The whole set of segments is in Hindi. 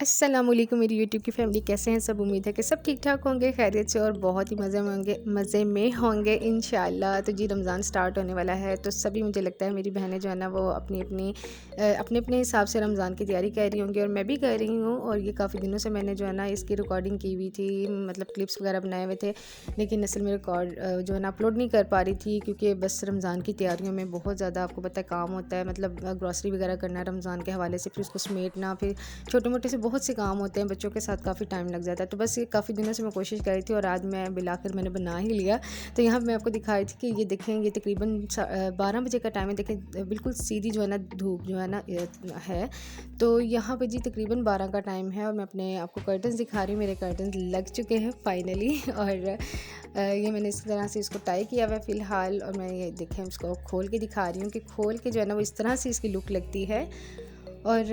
अस्सलामुअलैकुम मेरी यूट्यूब की फैमिली, कैसे हैं सब। उम्मीद है कि सब ठीक ठाक होंगे, खैरियत से और बहुत ही मज़े में होंगे इंशाल्लाह। तो जी रमज़ान स्टार्ट होने वाला है, तो सभी मुझे लगता है मेरी बहनें जो है ना वो अपने अपने हिसाब से रमज़ान की तैयारी कर रही होंगी और मैं भी कर रही हूँ। और ये काफ़ी दिनों से मैंने जो है ना इसकी रिकॉर्डिंग की हुई थी, मतलब क्लिप्स वगैरह बनाए हुए थे, लेकिन असल में रिकॉर्ड जो है ना अपलोड नहीं कर पा रही थी क्योंकि बस रमज़ान की तैयारियों में बहुत ज़्यादा आपको पता है काम होता है। मतलब ग्रॉसरी वगैरह करना रमज़ान के हवाले से, फिर उसको समेटना, फिर छोटे मोटे से बहुत से काम होते हैं, बच्चों के साथ काफ़ी टाइम लग जाता है। तो बस ये काफ़ी दिनों से मैं कोशिश कर रही थी और आज मैं बिलाकर मैंने बना ही लिया। तो यहाँ मैं आपको दिखा रही थी कि ये देखें, ये तकरीबन 12 बजे का टाइम है। देखें बिल्कुल सीधी जो है ना धूप जो है ना है। तो यहाँ पे जी तकरीबन 12 का टाइम है और मैं अपने आपको कर्टन्स दिखा रही हूँ। मेरे कर्टन्स लग चुके हैं फाइनली और ये मैंने इस तरह से इसको टाई किया हुआ है फ़िलहाल। और मैं ये देखें इसको खोल के दिखा रही हूँ कि खोल के जो है ना वो इस तरह से इसकी लुक लगती है। और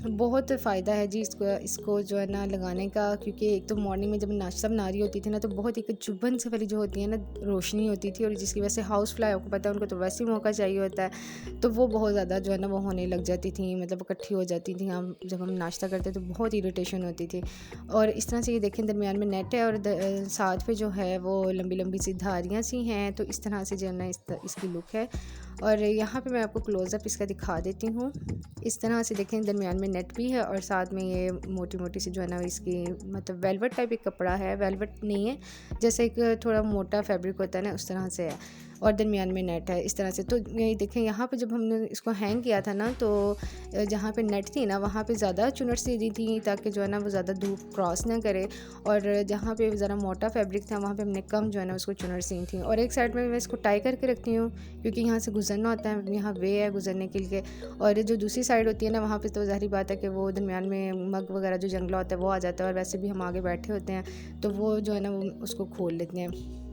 बहुत फ़ायदा है जी इसको इसको जो है ना लगाने का, क्योंकि एक तो मॉर्निंग में जब नाश्ता बना रही होती थी ना तो बहुत एक चुभन से वाली जो होती है ना रोशनी होती थी, और जिसकी वजह से हाउस फ्लाई आपको पता है उनको तो वैसे ही मौका चाहिए होता है, तो वो बहुत ज़्यादा जो है ना वो होने लग जाती थी, मतलब इकट्ठी हो जाती थी। हम जब हम नाश्ता करते तो बहुत इरिटेशन होती थी। और इस तरह से ये देखें दरमियान में नेट है और साथ पे जो है वो लंबी लंबी सी धारियाँ सी हैं, तो इस तरह से जो है ना इसकी लुक है। और यहाँ पे मैं आपको क्लोज़अप इसका दिखा देती हूँ। इस तरह से देखें दरमियान में नेट भी है और साथ में ये मोटी मोटी सी जो है ना इसकी मतलब वेलवेट टाइप एक कपड़ा है, वेलवेट नहीं है, जैसे एक थोड़ा मोटा फैब्रिक होता है ना उस तरह से है, और दरमियान में नेट है इस तरह से। तो ये देखें यहाँ पे जब हमने इसको हैंग किया था ना तो जहाँ पे नेट थी ना वहाँ पे ज़्यादा चुनट सी दी थी ताकि जो है ना वो ज़्यादा धूप क्रॉस ना करे, और जहाँ पे ज़रा मोटा फैब्रिक था वहाँ पे हमने कम जो है ना उसको चुनट सी थी। और एक साइड में मैं इसको टाई करके रखती हूँ क्योंकि यहाँ से गुजरना होता है, यहाँ वे है गुजरने के लिए। और जो दूसरी साइड होती है ना वहाँ पे तो ज़ाहिर बात है कि वो दरमियान में मग वगैरह जो जंगला होता है वो आ जाता है, और वैसे भी हम आगे बैठे होते हैं तो वो जो है ना वो उसको खोल लेते हैं।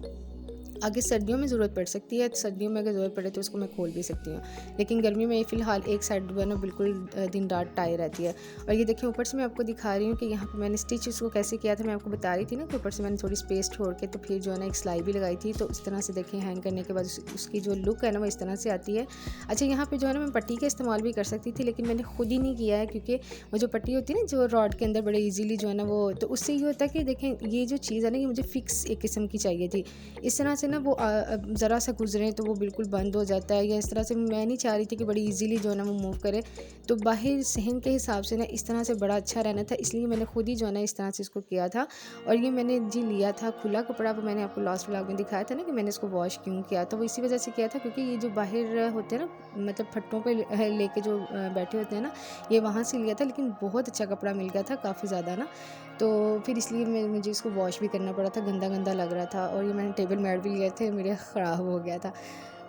आगे सर्दियों में ज़रूरत पड़ सकती है, तो सर्दियों में अगर ज़रूरत पड़े तो उसको मैं खोल भी सकती हूँ, लेकिन गर्मी में फ़िलहाल एक साइड जो है ना बिल्कुल दिन रात टाई रहती है। और ये देखिए ऊपर से मैं आपको दिखा रही हूँ कि यहाँ पे मैंने स्टिच इसको कैसे किया था, मैं आपको बता रही थी ना कि ऊपर से मैंने थोड़ी स्पेस छोड़ के तो फिर जो है ना एक सिलाई भी लगाई थी। तो इस तरह से देखिए हैंग करने के बाद उसकी जो लुक है ना वो इस तरह से आती है। अच्छा यहाँ पर जो है ना मैं पट्टी का इस्तेमाल भी कर सकती थी, लेकिन मैंने खुद ही नहीं किया है क्योंकि वो जो पट्टी होती है ना जो रॉड के अंदर बड़े ईजीली जो है ना वो, तो उससे ये होता है कि देखें ये जो चीज़ है ना ये मुझे फ़िक्स एक किस्म की चाहिए थी। इस तरह से ना वो ज़रा सा गुजरें तो वो बिल्कुल बंद हो जाता है, या इस तरह से मैं नहीं चाह रही थी कि बड़ी इजीली जो है ना वो मूव करे। तो बाहर सहन के हिसाब से ना इस तरह से बड़ा अच्छा रहना था, इसलिए मैंने खुद ही जो है ना इस तरह से इसको किया था। और ये मैंने जी लिया था खुला कपड़ा, वो मैंने आपको लास्ट व्लॉग में दिखाया था ना कि मैंने इसको वॉश क्यों किया था, वो इसी वजह से किया था क्योंकि ये जो बाहर होते हैं ना मतलब फट्टों पे लेके जो बैठे होते हैं ना, ये वहाँ से लिया था, लेकिन बहुत अच्छा कपड़ा मिल गया था काफ़ी ज़्यादा ना, तो फिर इसलिए मुझे इसको वॉश भी करना पड़ा था, गंदा गंदा लग रहा था। और ये मैंने टेबल मैट भी लिए थे, मेरे ख़राब हो गया था।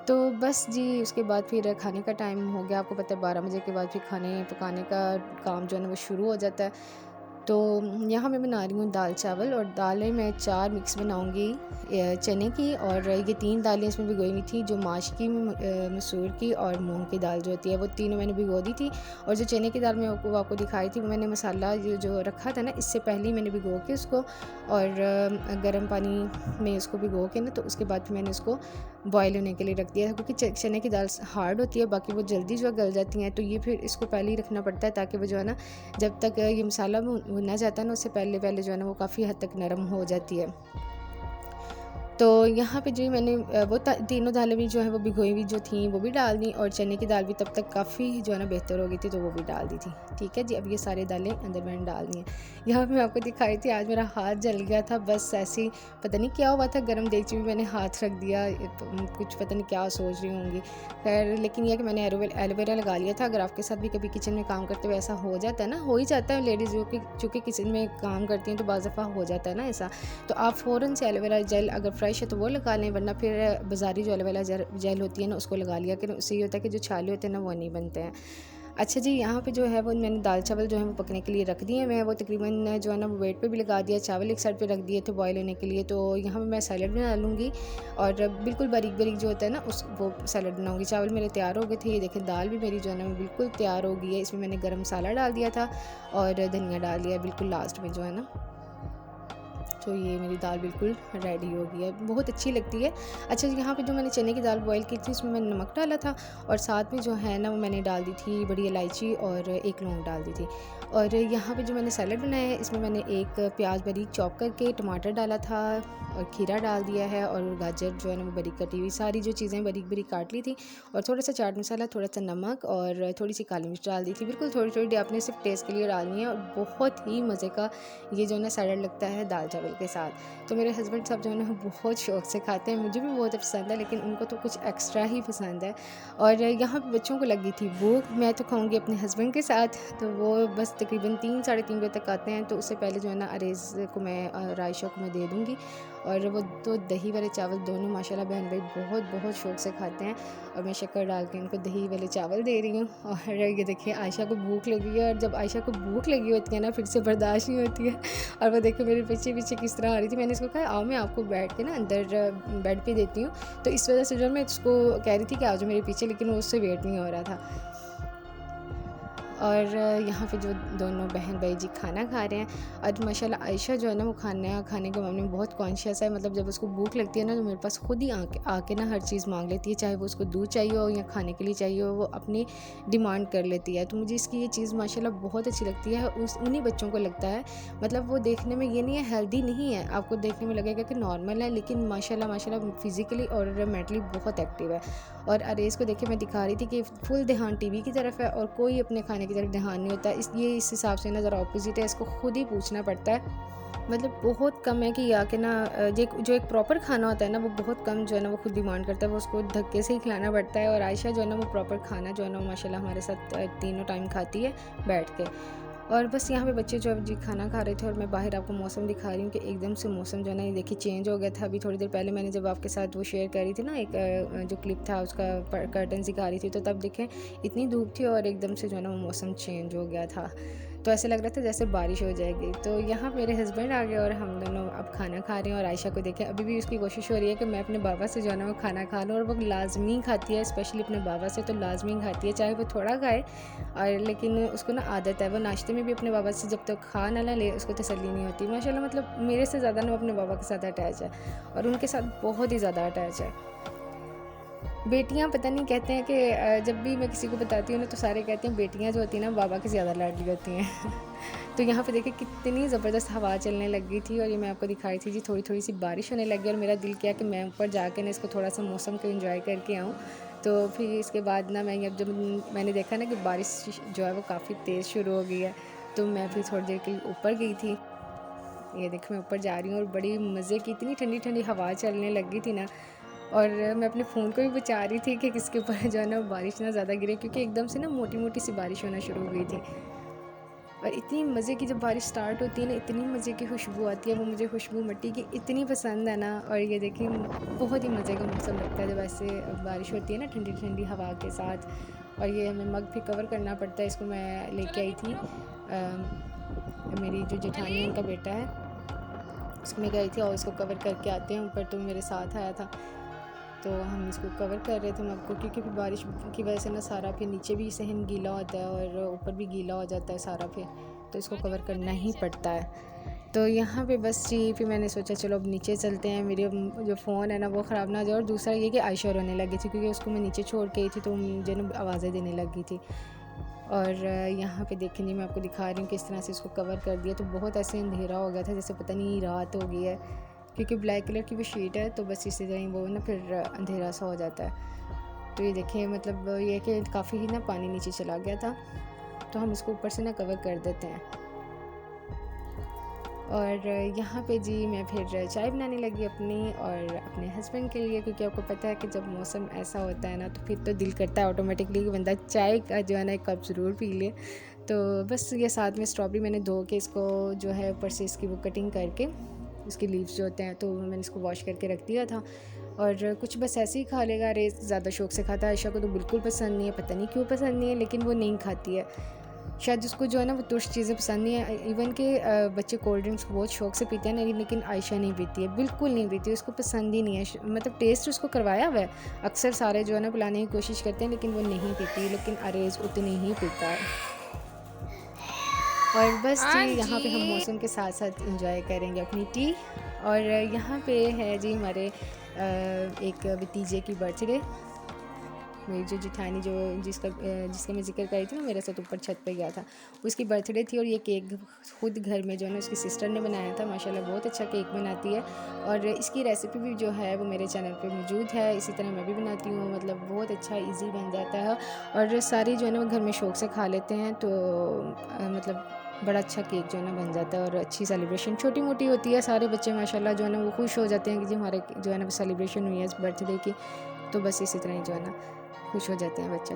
तो बस जी उसके बाद फिर खाने का टाइम हो गया, आपको पता है 12 बजे के बाद फिर खाने पकाने का काम जो है ना वो शुरू हो जाता है। तो यहाँ मैं बना रही हूँ दाल चावल, और दालें मैं 4 मिक्स बनाऊँगी, चने की, और ये 3 दालें इसमें भिगोई हुई थी, जो माश की, मसूर की और मूंग की दाल जो होती है वो तीनों मैंने भिगो दी थी। और जो चने की दाल मैं आपको दिखाई थी वो मैंने मसाला जो रखा था ना इससे पहले ही मैंने भिगो के उसको, और गर्म पानी में उसको भिगो के ना तो उसके बाद फिर मैंने उसको बॉयल होने के लिए रख दिया था, क्योंकि चने की दाल हार्ड होती है, बाकी वो जल्दी जो है गल जाती हैं, तो ये फिर इसको पहले ही रखना पड़ता है ताकि वो जो है ना जब तक ये मसाला भुना जाता है ना उससे पहले पहले जो है ना वो काफ़ी हद तक नरम हो जाती है। तो यहाँ पे जी मैंने वो तीनों दालें भी जो है वो भिगोई हुई जो थी वो भी डाल दी, और चने की दाल भी तब तक काफ़ी जो है ना बेहतर हो गई थी तो वो भी डाल दी थी। ठीक है जी, अब ये सारी दालें अंदर मैंने डाल दी हैं। यहाँ पे मैं आपको दिखाई थी, आज मेरा हाथ जल गया था, बस ऐसे ही पता नहीं क्या हुआ था, गर्म देगची में मैंने हाथ रख दिया, कुछ पता नहीं क्या सोच रही होंगी, खैर लेकिन यह कि मैंने एलोवेरा लगा लिया था। अगर आपके साथ भी कभी किचन में काम करते हुए ऐसा हो जाता है ना, हो ही जाता है, लेडीज़ चूँकि किचन में काम करती हैं तो बाज़ दफ़ा हो जाता है ना ऐसा, तो आप फ़ौरन से एलोवेरा जेल अगर फ्रेश है तो वो लगा लें, वरना फिर बाज़ारी जो एलोवेरा जेल होती है ना उसको लगा लिया करें, उससे ये होता है कि जो छाले होते हैं ना वो नहीं बनते हैं। अच्छा जी, यहाँ पे जो है वो मैंने दाल चावल जो है वो पकने के लिए रख दिए हैं, मैं वो तकरीबन जो है ना वो वेट पे भी लगा दिया, चावल एक साइड पे रख दिए थे बॉयल होने के लिए। तो यहाँ पे मैं सैलड बना लूँगी, और बिल्कुल बारीक बारीक जो होता है ना वो सैलड बनाऊँगी। चावल मेरे तैयार हो गए थे, ये देखें दाल भी मेरी जो है ना वो बिल्कुल तैयार हो गई है। इसमें मैंने गर्म मसाला डाल दिया था और धनिया डाल दिया बिल्कुल लास्ट में जो है ना। तो ये मेरी दाल बिल्कुल रेडी हो गई है, बहुत अच्छी लगती है। अच्छा, यहाँ पे जो मैंने चने की दाल बॉईल की थी उसमें मैंने नमक डाला था और साथ में जो है ना वो मैंने डाल दी थी बड़ी इलायची और एक लौंग डाल दी थी। और यहाँ पे जो मैंने सैलड बनाया है इसमें मैंने एक प्याज बारीक चॉप करके, टमाटर डाला था और खीरा डाल दिया है और गाजर जो है ना वो बारीक कटी हुई, सारी जो चीज़ें बारीक बारीक काट ली थी और थोड़ा सा चाट मसाला, थोड़ा सा नमक और थोड़ी सी काली मिर्च डाल दी थी। बिल्कुल थोड़ी थोड़ी आपने सिर्फ टेस्ट के लिए डालनी है और बहुत ही मज़े का ये जो है ना सैलड लगता है दाल चावल के साथ। तो मेरे हस्बैंड साहब जो है ना बहुत शौक़ से खाते हैं, मुझे भी बहुत पसंद है लेकिन उनको तो कुछ एक्स्ट्रा ही पसंद है। और यहाँ पे बच्चों को लगी थी भूख, मैं तो खाऊंगी अपने हस्बैंड के साथ, तो वो बस तकरीबन 3 साढ़े 3 बजे तक आते हैं। तो उससे पहले जो है ना अरेज़ को मैं और आयशा को मैं दे दूँगी। और वो तो दही वाले चावल दोनों माशाल्लाह बहन भाई बहुत बहुत शौक़ से खाते हैं और मैं शक्कर डाल के उनको दही वाले चावल दे रही हूँ। और ये देखिए आयशा को भूख लगी है और जब आयशा को भूख लगी होती है ना फिर से बर्दाश्त नहीं होती है। और वो देखो मेरे पीछे पीछे किस तरह आ रही थी। मैंने इसको कहा आओ मैं आपको बैठ के ना अंदर बेड पे देती हूँ, तो इस वजह से जो मैं उसको कह रही थी कि आ जाओ मेरे पीछे, लेकिन वो उससे वेट नहीं हो रहा था। और यहाँ पे जो दोनों बहन भाई जी खाना खा रहे हैं और माशाल्लाह आयशा जो है ना वो खाने के मामले में बहुत कॉन्शियस है। मतलब जब उसको भूख लगती है ना तो मेरे पास खुद ही आके ना हर चीज़ मांग लेती है, चाहे वो उसको दूध चाहिए हो या खाने के लिए चाहिए हो, वो अपनी डिमांड कर लेती है। तो मुझे इसकी ये चीज़ माशाल्लाह बहुत अच्छी लगती है। उन्हीं बच्चों को लगता है, मतलब वो देखने में ये नहीं है हेल्दी नहीं है, आपको देखने में लगेगा कि नॉर्मल है, लेकिन माशाल्लाह फिज़िकली और मेंटली बहुत एक्टिव है। और अरेज़ को देखिए मैं दिखा रही थी कि फुल ध्यान टीवी की तरफ है और कोई अपने खाने की तरफ ध्यान नहीं होता। इसलिए इस हिसाब से ना ज़रा ऑपोजिट है, इसको खुद ही पूछना पड़ता है। मतलब बहुत कम है कि आके ना जो एक प्रॉपर खाना होता है ना वो बहुत कम जो है ना वो खुद डिमांड करता है, वो उसको धक्के से ही खिलाना पड़ता है। और आयशा जो है ना वो प्रॉपर खाना जो है ना माशाल्लाह हमारे साथ तीनों टाइम खाती है बैठ के। और बस यहाँ पे बच्चे जो जी खाना खा रहे थे और मैं बाहर आपको मौसम दिखा रही हूँ कि एकदम से मौसम जो है ना ये देखिए चेंज हो गया था। अभी थोड़ी देर पहले मैंने जब आपके साथ वो शेयर करी थी ना एक जो क्लिप था उसका कर्टन दिखा रही थी, तो तब देखें इतनी धूप थी और एकदम से जो है ना वो मौसम चेंज हो गया था, तो ऐसे लग रहा था जैसे बारिश हो जाएगी। तो यहाँ मेरे हस्बैंड आ गए और हम दोनों अब खाना खा रहे हैं। और आयशा को देखें अभी भी उसकी कोशिश हो रही है कि मैं अपने बाबा से जो है ना वो खाना खा लूँ, और वो लाजमी खाती है, स्पेशली अपने बाबा से तो लाजमी खाती है, चाहे वो थोड़ा खाए। और लेकिन उसको ना आदत है, वो नाश्ते में भी अपने बाबा से जब तक खा ना ले उसको तसल्ली नहीं होती। माशाल्लाह मतलब मेरे से ज़्यादा ना वो अपने बाबा के साथ अटैच है और उनके साथ बहुत ही ज़्यादा अटैच है। बेटियां पता नहीं कहते हैं कि जब भी मैं किसी को बताती हूँ ना तो सारे कहते हैं बेटियां जो होती हैं ना बाबा की ज़्यादा लाडली होती हैं। तो यहाँ पे देखिए कितनी ज़बरदस्त हवा चलने लग गई थी और ये मैं आपको दिखाई थी जी, थोड़ी थोड़ी सी बारिश होने लगी और मेरा दिल किया कि मैं ऊपर जाके ना इसको थोड़ा सा मौसम को एंजॉय करके आऊँ। तो फिर इसके बाद ना मैं जब मैंने देखा ना कि बारिश जो है वो काफ़ी तेज़ शुरू हो गई है, तो मैं फिर थोड़ी देर के लिए ऊपर गई थी। ये देखो मैं ऊपर जा रही हूँ और बड़ी मज़े की इतनी ठंडी ठंडी हवा चलने लगी थी ना, और मैं अपने फ़ोन को भी बचा रही थी कि किसके ऊपर जो है ना बारिश ना ज़्यादा गिरे, क्योंकि एकदम से ना मोटी मोटी सी बारिश होना शुरू हो गई थी। और इतनी मज़े की जब बारिश स्टार्ट होती है ना इतनी मज़े की खुशबू आती है, वो मुझे खुशबू मिट्टी की इतनी पसंद है ना। और ये देखिए बहुत ही मज़े का मौसम लगता है जब ऐसे बारिश होती है ना ठंडी ठंडी हवा के साथ। और ये हमें मग भी कवर करना पड़ता है, इसको मैं लेके आई थी मेरी जो जेठानी है उनका बेटा है उसमें गई थी और इसको कवर करके आते हैं ऊपर, तो मेरे साथ आया था तो हम इसको कवर कर रहे थे मग को, क्योंकि फिर बारिश की वजह से ना सारा फिर नीचे भी सहन गीला होता है और ऊपर भी गीला हो जाता है सारा, फिर तो इसको कवर करना ही पड़ता है। तो यहाँ पे बस जी फिर मैंने सोचा चलो अब नीचे चलते हैं, मेरे जो फ़ोन है ना वो ख़राब ना हो जाए। और दूसरा ये कि आयशा रोने लगी थी क्योंकि उसको मैं नीचे छोड़ के आई थी तो मुझे ना आवाज़ें देने लगी थी। और यहाँ पे देखें जी मैं आपको दिखा रही हूँ किस तरह से इसको कवर कर दिया। तो बहुत ऐसे अंधेरा हो गया था जैसे पता नहीं रात हो गई है, क्योंकि ब्लैक कलर की वो शीट है तो बस इसी तरह वो ना फिर अंधेरा सा हो जाता है। तो ये देखिए मतलब ये कि काफ़ी ही ना पानी नीचे चला गया था, तो हम इसको ऊपर से ना कवर कर देते हैं। और यहाँ पे जी मैं फिर चाय बनाने लगी अपनी और अपने हस्बैंड के लिए, क्योंकि आपको पता है कि जब मौसम ऐसा होता है ना तो फिर तो दिल करता है ऑटोमेटिकली कि बंदा चाय का जो है ना एक कप ज़रूर पी ले। तो बस ये साथ में स्ट्रॉबेरी मैंने धो के इसको जो है ऊपर से इसकी वो कटिंग करके इसके लीव्स जो होते हैं तो मैंने इसको वॉश करके रख दिया था। और कुछ बस ऐसे ही खा लेगा, अरे ज़्यादा शौक़ से खाता है। आयशा को तो बिल्कुल पसंद नहीं है, पता नहीं क्यों पसंद नहीं है, लेकिन वो नहीं खाती है। शायद उसको जो है ना वो तुर्श चीज़ें पसंद नहीं है। इवन के बच्चे कोल्ड ड्रिंक्स बहुत शौक़ से पीते हैं नहीं, लेकिन आयशा नहीं पीती है, बिल्कुल नहीं पीती, उसको पसंद ही नहीं है। मतलब टेस्ट उसको करवाया हुआ है, अक्सर सारे जो है ना पिलाने की कोशिश करते हैं लेकिन वो नहीं पीती, लेकिन अरेज़ उतनी ही पीता है। और बस जी हाँ यहाँ पे हम जी। मौसम के साथ साथ इंजॉय करेंगे अपनी टी। और यहाँ पे है जी हमारे एक भतीजे की बर्थडे। मेरी जो जिठानी जो जिसका मैं ज़िक्र कर रही थी ना, मेरे साथ ऊपर छत पे गया था, उसकी बर्थडे थी। और ये केक खुद घर में जो है ना उसकी सिस्टर ने बनाया था। माशाल्लाह बहुत अच्छा केक बनाती है। और इसकी रेसिपी भी जो है वो मेरे चैनल पे मौजूद है। इसी तरह मैं भी बनाती हूँ, मतलब बहुत अच्छा ईजी बन जाता है। और सारी जो है ना वो घर में शौक़ से खा लेते हैं। तो मतलब बड़ा अच्छा केक जो है ना बन जाता है। और अच्छी सेलिब्रेशन छोटी मोटी होती है, सारे बच्चे माशाल्लाह जो है ना वो खुश हो जाते हैं कि जी हमारे जो है ना सेलिब्रेशन हुई है इस बर्थडे की। तो बस इसी तरह ही जो है ना खुश हो जाते हैं बच्चे।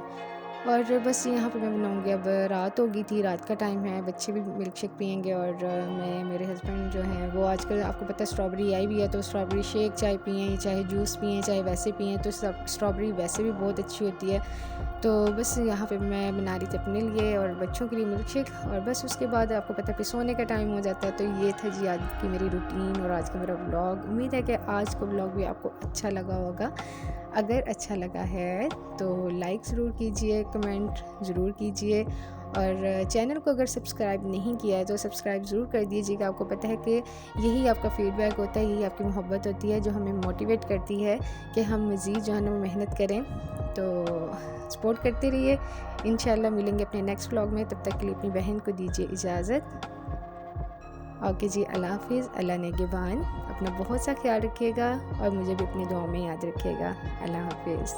और बस यहाँ पे मैं बनाऊँगी, अब रात हो गई थी, रात का टाइम है, बच्चे भी मिल्क शेक पियेंगे। और मैं मेरे हस्बैंड जो हैं वो आजकल आपको पता है स्ट्रॉबेरी आई भी है, तो स्ट्रॉबेरी शेक चाहे पिएँ, चाहे जूस पिएँ, चाहे वैसे पिएँ, तो स्ट्रॉबेरी वैसे भी बहुत अच्छी होती है। तो बस यहाँ पे मैं बना रही थी अपने लिए और बच्चों के लिए मिल्क शेक। और बस उसके बाद आपको पता है फिर सोने का टाइम हो जाता है। तो ये था जी आज की मेरी रूटीन और आज का मेरा व्लॉग। उम्मीद है कि आज का व्लॉग भी आपको अच्छा लगा होगा। अगर अच्छा लगा है तो लाइक ज़रूर कीजिए, कमेंट ज़रूर कीजिए। और चैनल को अगर सब्सक्राइब नहीं किया है तो सब्सक्राइब ज़रूर कर दीजिएगा। आपको पता है कि यही आपका फ़ीडबैक होता है, यही आपकी मोहब्बत होती है जो हमें मोटिवेट करती है कि हम मज़ीद जो है ना मेहनत करें। तो सपोर्ट करते रहिए। इंशाल्लाह मिलेंगे अपने नेक्स्ट व्लॉग में। तब तक के लिए अपनी बहन को दीजिए इजाज़त। ओके जी, अल्लाह हाफ़िज़, अल्लाह नेगेबान। अपना बहुत सा ख्याल रखिएगा और मुझे भी अपनी दुआ में याद रखिएगा। अल्लाह हाफ़िज़।